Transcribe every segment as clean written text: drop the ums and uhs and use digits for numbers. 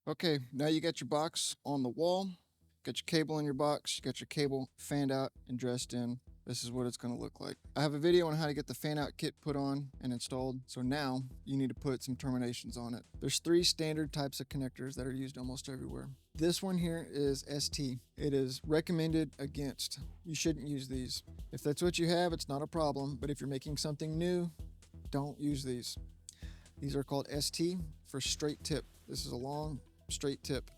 Okay, now you got your box on the wall, got your cable in your box, you got your cable fanned out and dressed in. This is what it's going to look like. I have a video on how to get the fan out kit put on and installed. So now you need to put some terminations on it. There's 3 standard types of connectors that are used almost everywhere. This one here is ST. It is recommended against. You shouldn't use these. If that's what you have, it's not a problem. But if you're making something new, don't use these. These are called ST for straight tip. This is a long straight tip.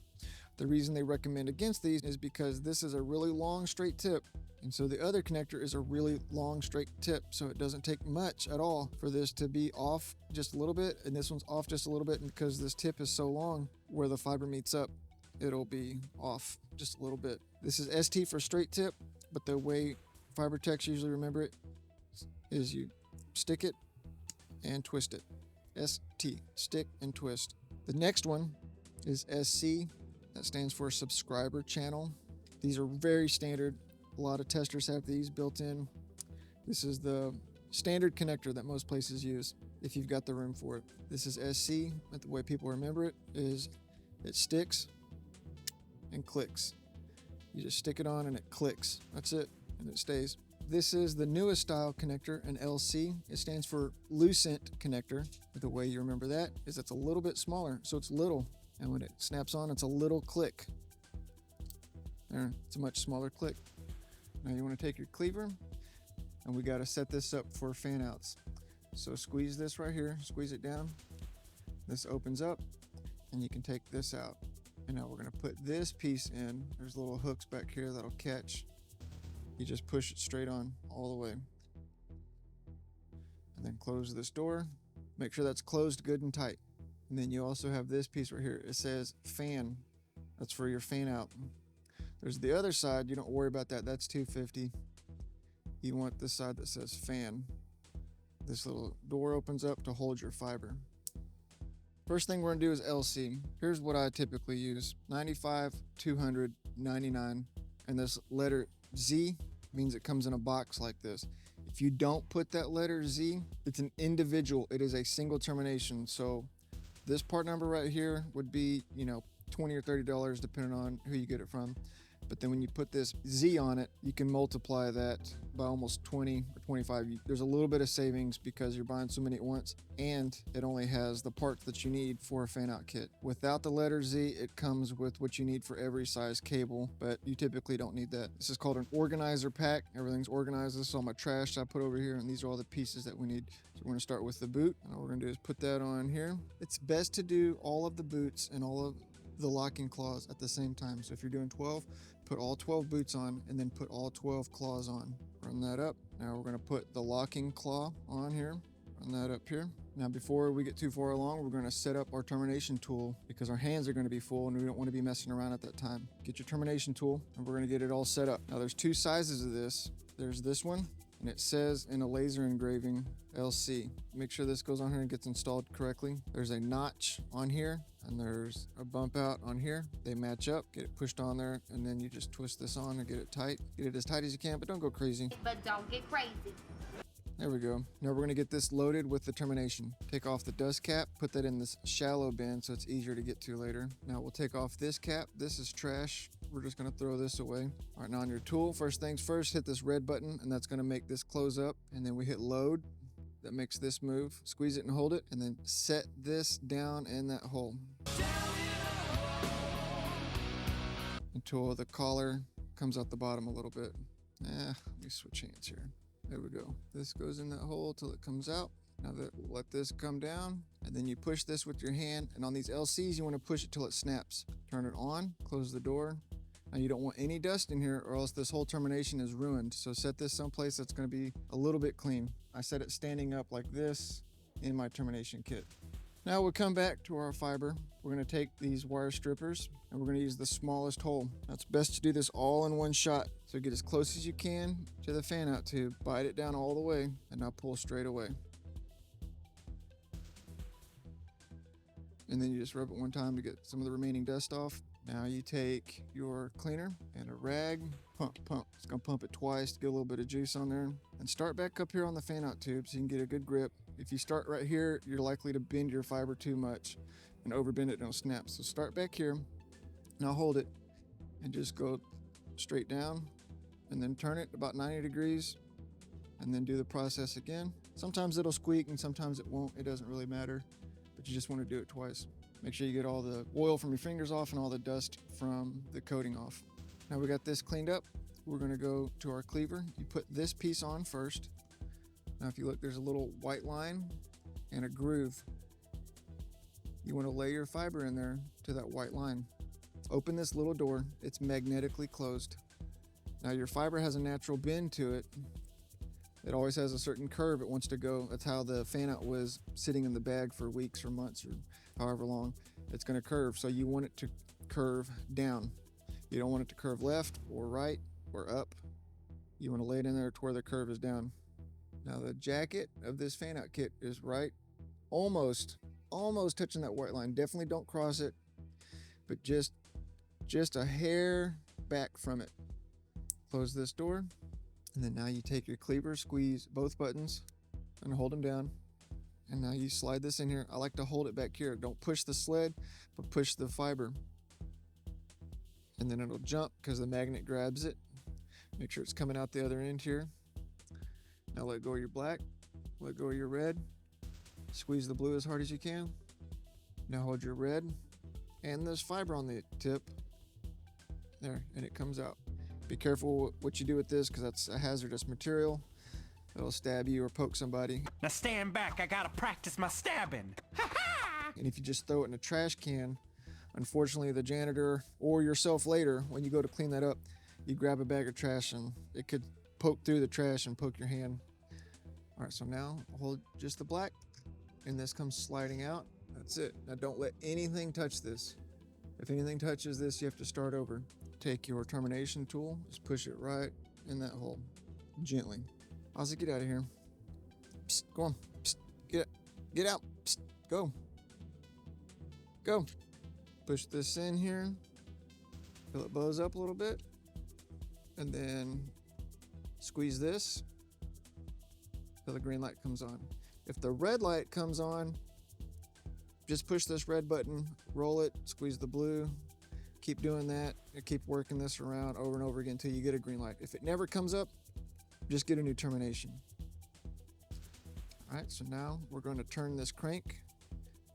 The reason they recommend against these is because this is a really long straight tip, and so the other connector is a really long straight tip, so it doesn't take much at all for this to be off just a little bit, and this one's off just a little bit, and because this tip is so long where the fiber meets up, it'll be off just a little bit. This is ST for straight tip, but the way fiber techs usually remember it is you stick it and twist it. ST, stick and twist. The next one is SC. That stands for subscriber channel. These are very standard. A lot of testers have these built in. This is the standard connector that most places use if you've got the room for it. This is SC, but the way people remember it is it sticks and clicks. You just stick it on and it clicks. That's it, and it stays. This is the newest style connector, an LC. It stands for lucent connector. But the way you remember that is it's a little bit smaller, so it's little. And when it snaps on, it's a little click. There, it's a much smaller click. Now you want to take your cleaver, and we got to set this up for fan outs. So squeeze this right here, squeeze it down. This opens up, and you can take this out. And now we're going to put this piece in. There's little hooks back here that'll catch. You just push it straight on all the way. And then close this door. Make sure that's closed good and tight. And then you also have this piece right here. It says fan. That's for your fan out. There's the other side. You don't worry about that. That's $250. You want this side that says fan. This little door opens up to hold your fiber. First thing we're going to do is LC. Here's what I typically use. 95, 200, 99. And this letter Z means it comes in a box like this. If you don't put that letter Z, it's an individual. It is a single termination. So this part number right here would be, $20 or $30 depending on who you get it from. But then when you put this Z on it, you can multiply that by almost 20 or 25. There's a little bit of savings because you're buying so many at once, and it only has the parts that you need for a fan out kit. Without the letter Z, it comes with what you need for every size cable, but you typically don't need that. This is called an organizer pack. Everything's organized. This is all my trash I put over here, and these are all the pieces that we need. So we're gonna start with the boot, and all we're gonna do is put that on here. It's best to do all of the boots and all of the locking claws at the same time. So if you're doing 12, put all 12 boots on and then put all 12 claws on. Run that up. Now we're going to put the locking claw on here. Run that up here. Now before we get too far along, we're going to set up our termination tool because our hands are going to be full and we don't want to be messing around at that time. Get your termination tool and we're going to get it all set up. Now there's 2 sizes of this. There's this one, and it says in a laser engraving LC. Make sure this goes on here and gets installed correctly. There's a notch on here and there's a bump out on here. They match up. Get it pushed on there, and then you just twist this on and get it tight. Get it as tight as you can, but don't go crazy. But don't get crazy. There we go. Now we're going to get this loaded with the termination. Take off the dust cap, put that in this shallow bin so it's easier to get to later. Now we'll take off this cap. This is trash. We're just going to throw this away. All right, now on your tool, first things first, hit this red button, and that's going to make this close up. And then we hit load. That makes this move. Squeeze it and hold it, and then set this down in that hole until the collar comes out the bottom a little bit. Let me switch hands here. There we go. This goes in that hole till it comes out. Now let this come down, and then you push this with your hand, and on these LCs you want to push it till it snaps. Turn it on, close the door. Now you don't want any dust in here or else this whole termination is ruined. So set this someplace that's going to be a little bit clean. I set it standing up like this in my termination kit. Now we'll come back to our fiber. We're going to take these wire strippers and we're going to use the smallest hole. It's best to do this all in one shot. So get as close as you can to the fan out tube. Bite it down all the way and now pull straight away. And then you just rub it one time to get some of the remaining dust off. Now you take your cleaner and a rag, pump. It's gonna pump it twice to get a little bit of juice on there. And start back up here on the fan out tube so you can get a good grip. If you start right here, you're likely to bend your fiber too much. and overbend it and it'll snap. So start back here, now hold it and just go straight down and then turn it about 90 degrees and then do the process again. Sometimes it'll squeak and sometimes it won't. It doesn't really matter, but you just want to do it twice. Make sure you get all the oil from your fingers off and all the dust from the coating off. Now we got this cleaned up. We're going to go to our cleaver. You put this piece on first. Now if you look, there's a little white line and a groove. You want to lay your fiber in there to that white line. Open this little door. It's magnetically closed. Now your fiber has a natural bend to it. It always has a certain curve it wants to go. That's how the fan out was sitting in the bag for weeks or months or however long. It's going to curve. So you want it to curve down. You don't want it to curve left or right or up. You want to lay it in there to where the curve is down. Now the jacket of this fan out kit is right, almost touching that white line. Definitely don't cross it, but just a hair back from it. Close this door, and then now you take your cleaver, squeeze both buttons and hold them down. And now you slide this in here. I like to hold it back here. Don't push the sled, but push the fiber. And then it'll jump because the magnet grabs it. Make sure it's coming out the other end here. Now let go of your black, let go of your red. Squeeze the blue as hard as you can. Now hold your red and this fiber on the tip. There, and it comes out. Be careful what you do with this because that's a hazardous material. It'll stab you or poke somebody. Now stand back, I gotta practice my stabbing. And if you just throw it in a trash can, unfortunately the janitor or yourself later, when you go to clean that up, you grab a bag of trash and it could poke through the trash and poke your hand. All right, so now hold just the black and this comes sliding out. That's it. Now don't let anything touch this. If anything touches this, you have to start over. Take your termination tool, just push it right in that hole, gently. Ozzy, get out of here. Psst, go on. Psst, get out. Psst, go. Go. Push this in here. Feel it buzz up a little bit. And then squeeze this. Till the green light comes on. If the red light comes on, just push this red button, roll it, squeeze the blue. Keep doing that and keep working this around over and over again until you get a green light. If it never comes up, just get a new termination. All right, so now we're going to turn this crank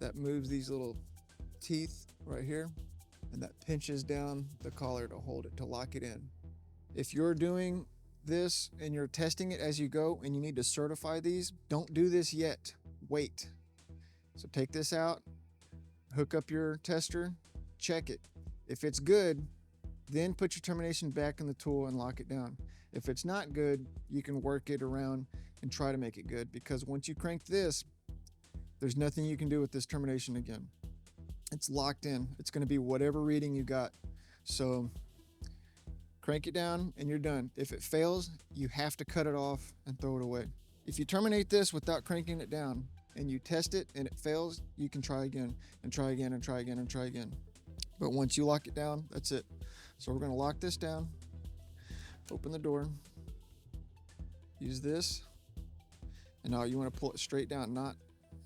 that moves these little teeth right here, and that pinches down the collar to hold it, to lock it in. If you're doing this and you're testing it as you go and you need to certify these, don't do this yet. Wait. So take this out, hook up your tester, check it. If it's good, then put your termination back in the tool and lock it down. If it's not good, you can work it around and try to make it good, because once you crank this, there's nothing you can do with this termination again. It's locked in. It's going to be whatever reading you got. So crank it down and you're done. If it fails, you have to cut it off and throw it away. If you terminate this without cranking it down and you test it and it fails, you can try again and try again and try again and try again. But once you lock it down, that's it. So we're going to lock this down, open the door, use this, and now you want to pull it straight down, not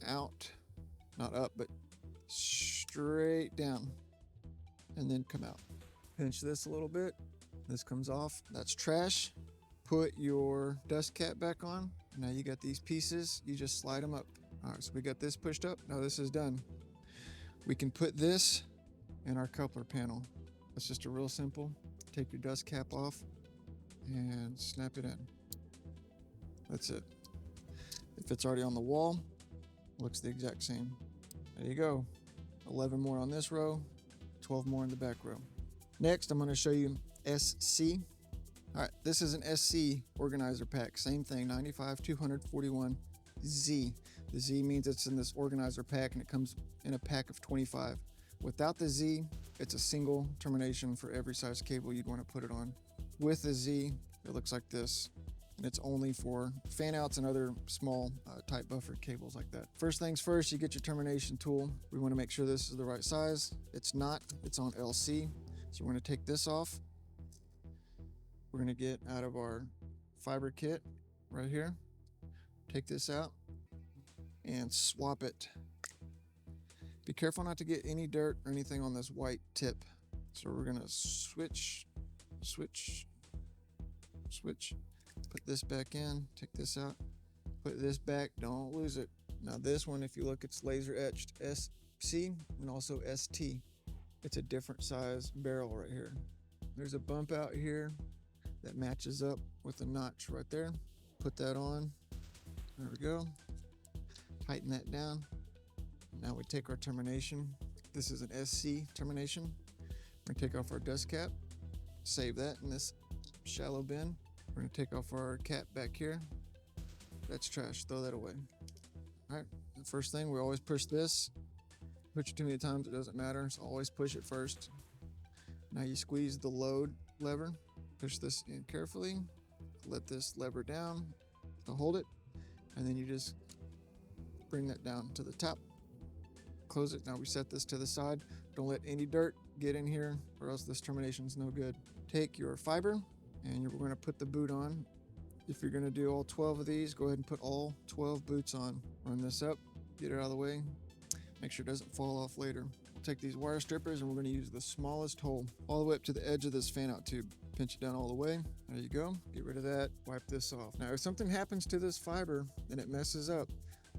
out, not up, but straight down, and then come out. Pinch this a little bit. This comes off. That's trash. Put your dust cap back on. Now you got these pieces. You just slide them up. All right, so we got this pushed up. Now this is done. We can put this in our coupler panel. It's just a real simple. Take your dust cap off and snap it in. That's it. If it's already on the wall, looks the exact same. There you go. 11 more on this row, 12 more in the back row. Next, I'm going to show you SC. All right, this is an SC organizer pack. Same thing, 95, 241, Z. The Z means it's in this organizer pack and it comes in a pack of 25. Without the Z, it's a single termination for every size cable you'd want to put it on. With the Z, it looks like this. And it's only for fan outs and other small type buffered cables like that. First things first, you get your termination tool. We want to make sure this is the right size. It's not, it's on LC. So we're going to take this off. We're going to get out of our fiber kit right here. Take this out and swap it. Be careful not to get any dirt or anything on this white tip. So we're gonna switch, put this back in, take this out, put this back, don't lose it. Now this one, if you look, it's laser etched SC and also ST. It's a different size barrel right here. There's a bump out here that matches up with the notch right there. Put that on, there we go. Tighten that down. Now we take our termination. This is an SC termination. We're gonna take off our dust cap, save that in this shallow bin. We're gonna take off our cap back here. That's trash, throw that away. All right, the first thing, we always push this. Push it too many times, it doesn't matter, so always push it first. Now you squeeze the load lever, push this in carefully, let this lever down to hold it, and then you just bring that down to the top. Close it. Now we set this to the side. Don't let any dirt get in here or else this termination's no good. Take your fiber and we're going to put the boot on. If you're going to do all 12 of these, go ahead and put all 12 boots on. Run this up, get it out of the way. Make sure it doesn't fall off later. We'll take these wire strippers and we're going to use the smallest hole all the way up to the edge of this fan out tube. Pinch it down all the way. There you go. Get rid of that. Wipe this off. Now if something happens to this fiber and it messes up,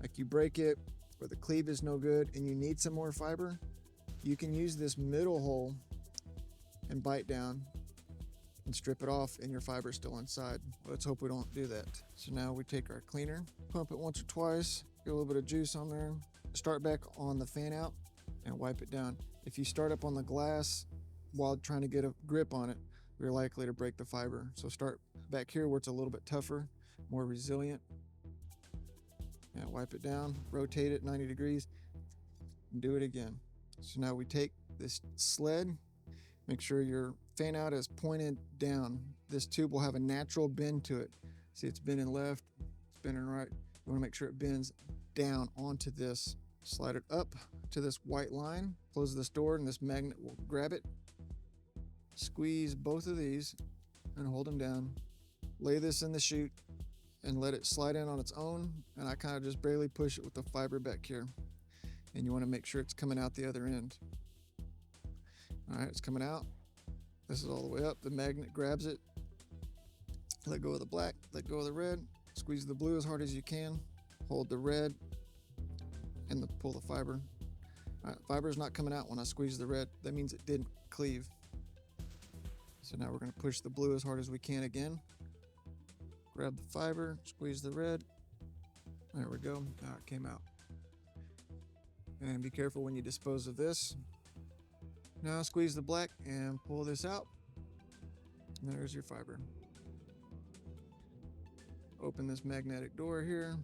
like you break it, or the cleave is no good and you need some more fiber, you can use this middle hole and bite down and strip it off and your fiber's still inside. Let's hope we don't do that. So now we take our cleaner, pump it once or twice, get a little bit of juice on there, start back on the fan out and wipe it down. If you start up on the glass while trying to get a grip on it, you're likely to break the fiber. So start back here where it's a little bit tougher, more resilient. And wipe it down, rotate it 90 degrees, and do it again. So now we take this sled, make sure your fan out is pointed down. This tube will have a natural bend to it. See, it's bending left, it's bending right. You wanna make sure it bends down onto this. Slide it up to this white line, close this door and this magnet will grab it. Squeeze both of these and hold them down. Lay this in the chute and let it slide in on its own. And I kind of just barely push it with the fiber back here. And you want to make sure it's coming out the other end. All right, it's coming out. This is all the way up. The magnet grabs it. Let go of the black, let go of the red. Squeeze the blue as hard as you can. Hold the red and pull the fiber. All right, fiber is not coming out when I squeeze the red. That means it didn't cleave. So now we're going to push the blue as hard as we can again. Grab the fiber, squeeze the red. There we go. Now it came out. And be careful when you dispose of this. Now squeeze the black and pull this out. And there's your fiber. Open this magnetic door here.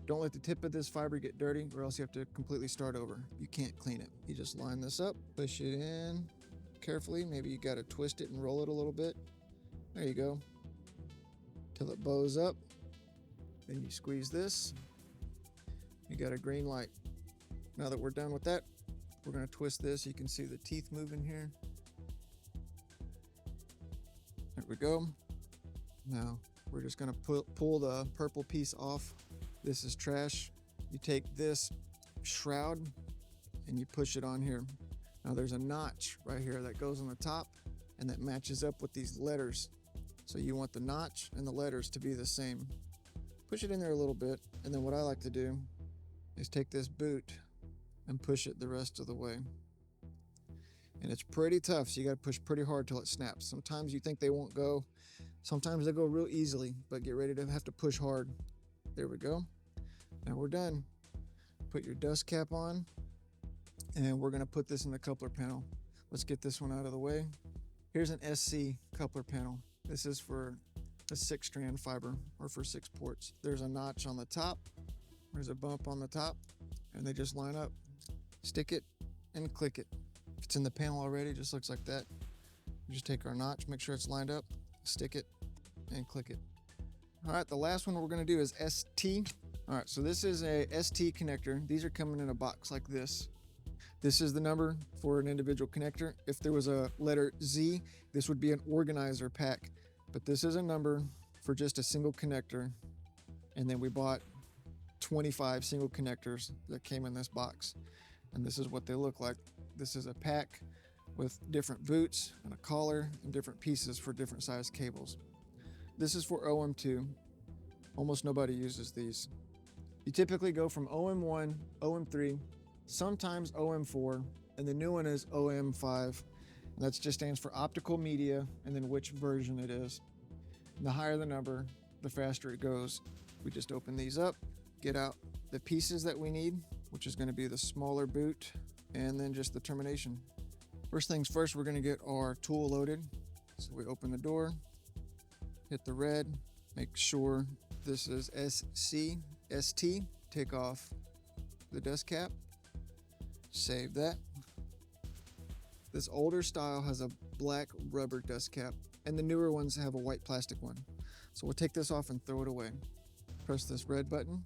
Don't let the tip of this fiber get dirty or else you have to completely start over. You can't clean it. You just line this up, push it in carefully. Maybe you got to twist it and roll it a little bit. There you go. Till it bows up. Then you squeeze this. You got a green light. Now that we're done with that, we're going to twist this. You can see the teeth moving here. There we go. Now we're just going to pull the purple piece off. This is trash. You take this shroud and you push it on here. Now there's a notch right here that goes on the top and that matches up with these letters. So you want the notch and the letters to be the same. Push it in there a little bit, and then what I like to do is take this boot and push it the rest of the way. And it's pretty tough, so you gotta push pretty hard till it snaps. Sometimes you think they won't go, sometimes they go real easily, but get ready to have to push hard. There we go. Now we're done. Put your dust cap on, and we're gonna put this in the coupler panel. Let's get this one out of the way. Here's an SC coupler panel. This is for a 6-strand fiber or for 6 ports. There's a notch on the top. There's a bump on the top and they just line up. Stick it and click it. If it's in the panel already, it just looks like that. We just take our notch, make sure it's lined up, stick it and click it. All right, the last one we're gonna do is ST. All right, so this is a ST connector. These are coming in a box like this. This is the number for an individual connector. If there was a letter Z, this would be an organizer pack, but this is a number for just a single connector. And then we bought 25 single connectors that came in this box. And this is what they look like. This is a pack with different boots and a collar and different pieces for different size cables. This is for OM2. Almost nobody uses these. You typically go from OM1, OM3, sometimes OM4, and the new one is OM5. And that just stands for optical media and then which version it is. And the higher the number, the faster it goes. We just open these up, get out the pieces that we need, which is going to be the smaller boot and then just the termination. First things first, we're going to get our tool loaded. So we open the door, hit the red, make sure this is ST, take off the dust cap, save that. This older style has a black rubber dust cap and the newer ones have a white plastic one. So we'll take this off and throw it away. Press this red button,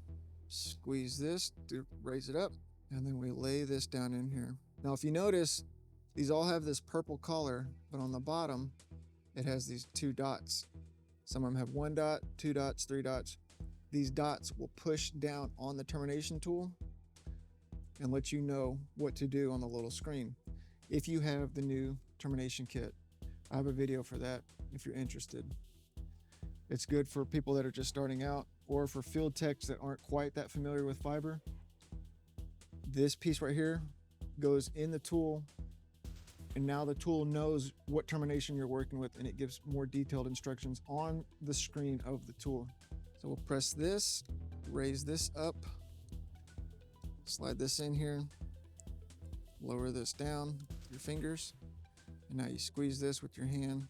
squeeze this to raise it up, and then we lay this down in here. Now if you notice, these all have this purple collar, but on the bottom, it has these 2 dots. Some of them have 1 dot, 2 dots, 3 dots. These dots will push down on the termination tool and let you know what to do on the little screen. If you have the new termination kit, I have a video for that if you're interested. It's good for people that are just starting out or for field techs that aren't quite that familiar with fiber. This piece right here goes in the tool, and now the tool knows what termination you're working with, and it gives more detailed instructions on the screen of the tool. So we'll press this, raise this up, slide this in here, lower this down with your fingers, and now you squeeze this with your hand.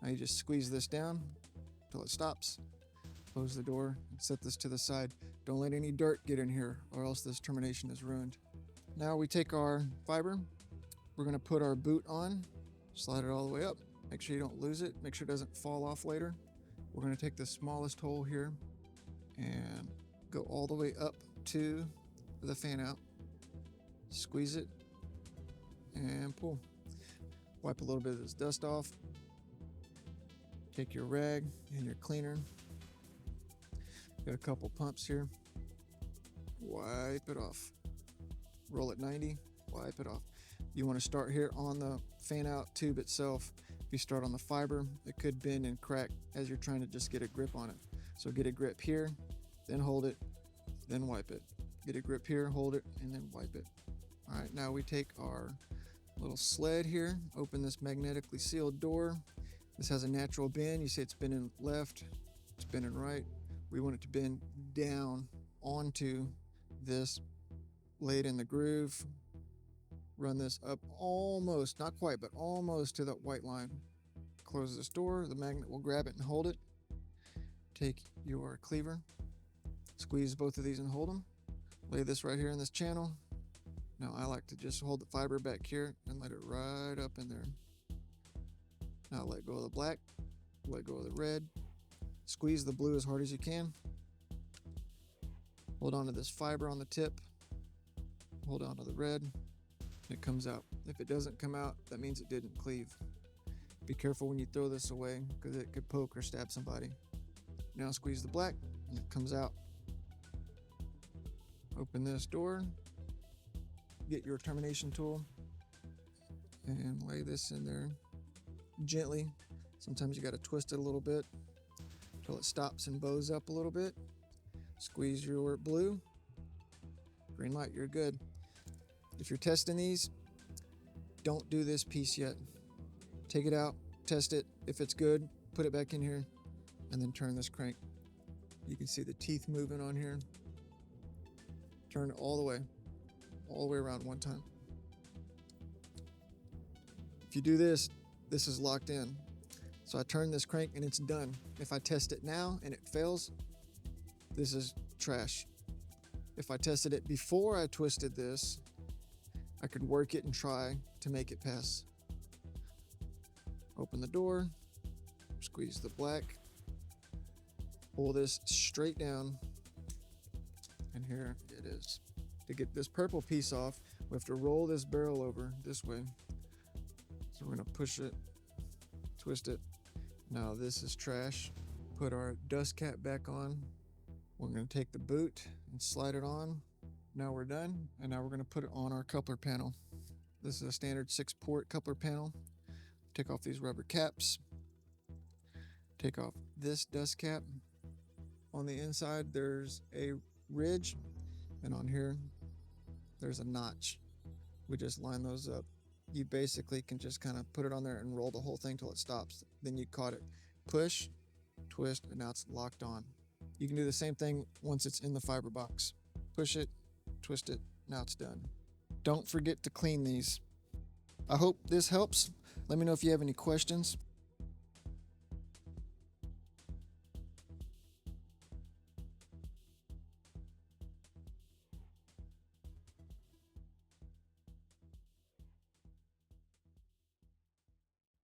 Now you just squeeze this down until it stops. Close the door and set this to the side. Don't let any dirt get in here or else this termination is ruined. Now we take our fiber. We're going to put our boot on, slide it all the way up. Make sure you don't lose it. Make sure it doesn't fall off later. We're going to take the smallest hole here and go all the way up to the fan out. Squeeze it and pull. Wipe a little bit of this dust off. Take your rag and your cleaner. Got a couple pumps here. Wipe it off. Roll it 90, wipe it off. You want to start here on the fan out tube itself. If you start on the fiber, it could bend and crack as you're trying to just get a grip on it. So get a grip here, then hold it, then wipe it. Get a grip here, hold it, and then wipe it. All right, now we take our little sled here, open this magnetically sealed door. This has a natural bend. You see it's bending left, it's bending right. We want it to bend down onto this, lay it in the groove, run this up almost, not quite, but almost to that white line. Close this door, the magnet will grab it and hold it. Take your cleaver, squeeze both of these and hold them. Lay this right here in this channel. Now I like to just hold the fiber back here and let it right up in there. Now let go of the black, let go of the red, squeeze the blue as hard as you can. Hold on to this fiber on the tip, hold on to the red, and it comes out. If it doesn't come out, that means it didn't cleave. Be careful when you throw this away because it could poke or stab somebody. Now squeeze the black and it comes out. Open this door, get your termination tool and lay this in there gently. Sometimes you got to twist it a little bit until it stops and bows up a little bit. Squeeze your blue, green light, you're good. If you're testing these, don't do this piece yet. Take it out, test it. If it's good, put it back in here and then turn this crank. You can see the teeth moving on here. Turn it all the way around one time. If you do this, this is locked in. So I turn this crank and it's done. If I test it now and it fails, this is trash. If I tested it before I twisted this, I could work it and try to make it pass. Open the door, squeeze the black, pull this straight down, and here it is. To get this purple piece off, we have to roll this barrel over this way. So we're gonna push it, twist it. Now this is trash. Put our dust cap back on. We're gonna take the boot and slide it on. Now we're done, and now we're going to put it on our coupler panel. This is a standard 6-port coupler panel. Take off these rubber caps. Take off this dust cap. On the inside, there's a ridge, and on here, there's a notch. We just line those up. You basically can just kind of put it on there and roll the whole thing till it stops. Then you caught it. Push, twist, and now it's locked on. You can do the same thing once it's in the fiber box. Push it, twist it, now it's done. Don't forget to clean these. I hope this helps. Let me know if you have any questions.